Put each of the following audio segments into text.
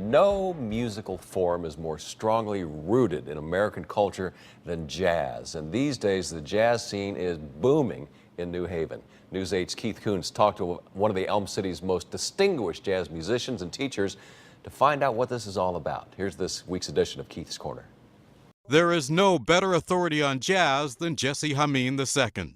No musical form is more strongly rooted in American culture than jazz. And these days, the jazz scene is booming in New Haven. News 8's Keith Kuntz talked to one of the Elm City's most distinguished jazz musicians and teachers to find out what this is all about. Here's this week's edition of Keith's Corner. There is no better authority on jazz than Jesse Hameen II.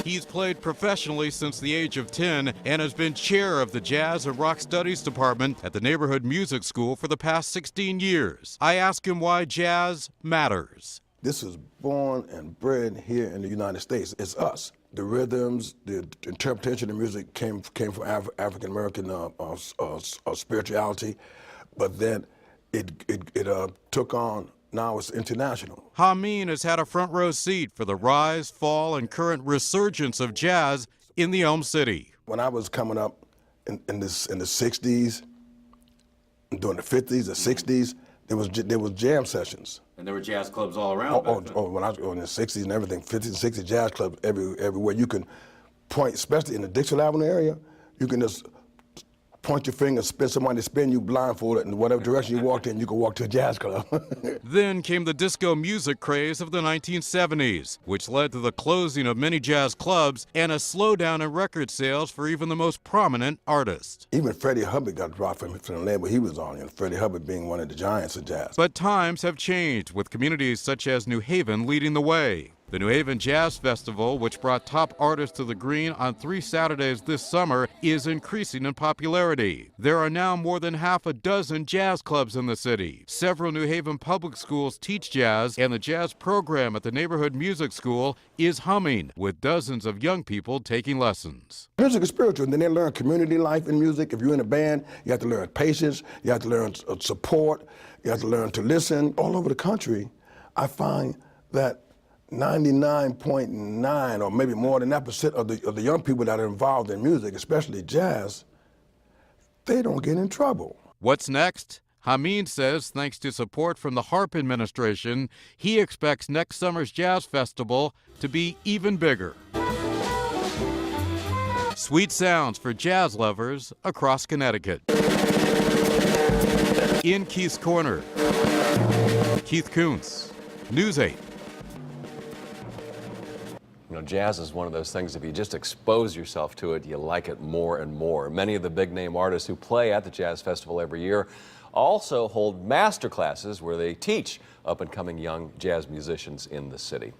He's played professionally since the age of 10 and has been chair of the Jazz and Rock Studies Department at the Neighborhood Music School for the past 16 years. I ask him why jazz matters. This is born and bred here in the United States. It's us. The rhythms, the interpretation of music came from African American spirituality, but then it took on. Now it's international. Hameen has had a front row seat for the rise, fall, and current resurgence of jazz in the Elm City. When I was coming up in the 60s, during the 50s, the 60s, there was jam sessions. And there were jazz clubs all around. When I was in the 60s and everything, 50s and 60s jazz clubs everywhere. You can point, especially in the Dixon Avenue area, you can just point your finger, somebody to spin you blindfolded, and whatever direction you walked in, you could walk to a jazz club. Then came the disco music craze of the 1970s, which led to the closing of many jazz clubs and a slowdown in record sales for even the most prominent artists. Even Freddie Hubbard got dropped from the label he was on, and Freddie Hubbard being one of the giants of jazz. But times have changed, with communities such as New Haven leading the way. The New Haven Jazz Festival, which brought top artists to the green on 3 Saturdays this summer, is increasing in popularity. There are now more than half a dozen jazz clubs in the city. Several New Haven public schools teach jazz, and the jazz program at the Neighborhood Music School is humming, with dozens of young people taking lessons. Music is spiritual, and then they learn community life in music. If you're in a band, you have to learn patience, you have to learn support, you have to learn to listen. All over the country, I find that 99.9 or maybe more than that % of the young people that are involved in music, especially jazz, they don't get in trouble. What's next? Hameen says thanks to support from the HARP administration, he expects next summer's Jazz Festival to be even bigger. Sweet sounds for jazz lovers across Connecticut. In Keith's Corner, Keith Kuntz, News 8. You know, jazz is one of those things, if you just expose yourself to it, you like it more and more. Many of the big-name artists who play at the Jazz Festival every year also hold master classes where they teach up-and-coming young jazz musicians in the city.